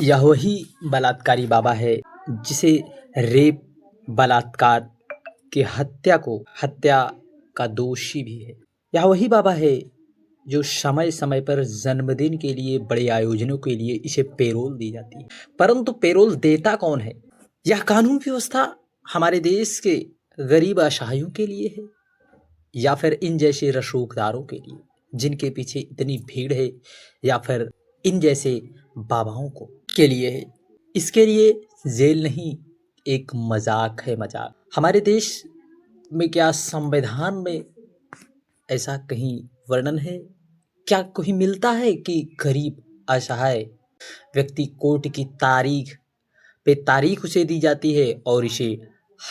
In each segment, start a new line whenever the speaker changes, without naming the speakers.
यह वही बलात्कारी बाबा है जिसे रेप, बलात्कार की हत्या का दोषी भी है। यह वही बाबा है जो समय-समय पर जन्मदिन के लिए, बड़े आयोजनों के लिए इसे पैरोल दी जाती है। परंतु पैरोल देता कौन है? यह कानून व्यवस्था हमारे देश के गरीब असहायों के लिए है या फिर इन जैसे रसूखदारों के लिए, जिनके पीछे इतनी भीड़ है, या फिर इन जैसे बाबाओं को के लिए है। इसके लिए जेल नहीं, एक मजाक है, मजाक। हमारे देश में क्या संविधान में ऐसा कहीं वर्णन है? क्या कोई मिलता है कि गरीब असहाय व्यक्ति कोर्ट की तारीख उसे दी जाती है और इसे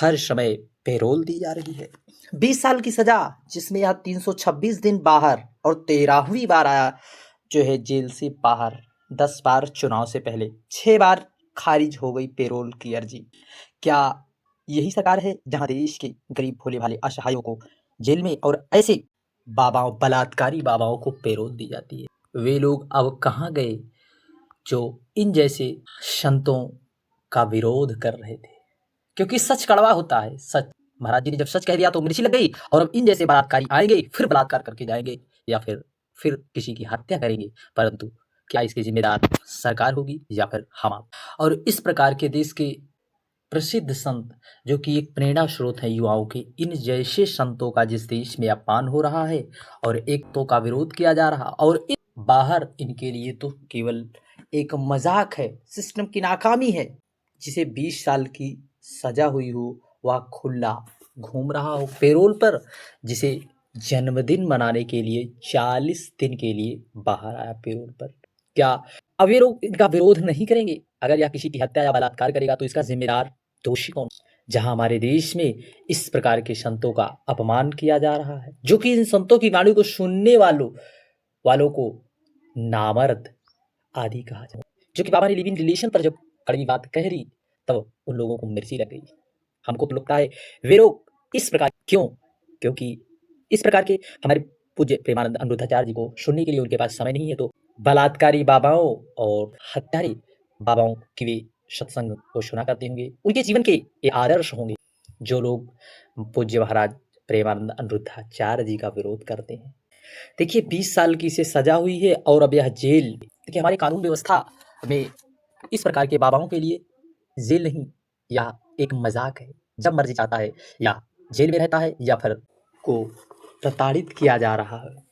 हर समय पैरोल दी जा रही है? 20 साल की सजा, जिसमें यह 326 दिन बाहर और 13वीं बार आया जो है जेल से बाहर। 10 बार चुनाव से पहले, 6 बार खारिज हो गई पैरोल की अर्जी। क्या यही सरकार है जहां देश के गरीब भोले भाले असहायों को जेल में और ऐसे बाबाओं, बलात्कारी बाबाओं को पैरोल दी जाती है? वे लोग अब कहाँ गए जो इन जैसे संतों का विरोध कर रहे थे? क्योंकि सच कड़वा होता है। सच, महाराज जी ने जब सच कह दिया तो मिर्ची लग गई, और अब इन जैसे बलात्कारी आएंगे, फिर बलात्कार करके जाएंगे, या फिर किसी की हत्या करेंगे। परंतु क्या इसकी जिम्मेदार सरकार होगी या फिर हम आप? और इस प्रकार के देश के प्रसिद्ध संत, जो कि एक प्रेरणा स्रोत है युवाओं के, इन जैसे संतों का जिस देश में अपमान हो रहा है और एकता का विरोध किया जा रहा, और बाहर इनके लिए तो केवल एक मजाक है, सिस्टम की नाकामी है। जिसे 20 साल की सजा हुई हो, वह खुला घूम रहा हो पैरोल पर, जिसे जन्मदिन मनाने के लिए 40 दिन के लिए बाहर आया पैरोल पर। क्या अब ये लोग इनका विरोध नहीं करेंगे? अगर यह किसी की हत्या या बलात्कार करेगा तो इसका जिम्मेदार दोषी कौन? जहां हमारे देश में इस प्रकार के संतों का अपमान किया जा रहा है, जो कि इन संतों की वाणी को सुनने वालों को नामर्द आदि कहा जाए। जो कि बाबा ने लिविंग रिलेशन पर जब कड़वी बात कह रही, तब उन लोगों को मिर्ची लग गई। हमको तो लगता है वे लोग इस प्रकार क्यों? क्योंकि इस प्रकार के हमारे पूज्य प्रेमानंद अनिरुद्धाचार्य जी को सुनने के लिए उनके पास समय नहीं है, तो बलात्कारी बाबाओं और हत्यारे बाबाओं की वे सत्संग को सुना करते होंगे। उनके जीवन के ये आदर्श होंगे जो लोग पूज्य महाराज प्रेमानंद अनिरुद्धाचार्य जी का विरोध करते हैं। देखिए, 20 साल की इसे सजा हुई है और अब यह जेल। देखिए, हमारे कानून व्यवस्था में इस प्रकार के बाबाओं के लिए जेल नहीं, या एक मजाक है। जब मर्जी चाहता है या जेल में रहता है या फिर को प्रताड़ित किया जा रहा है।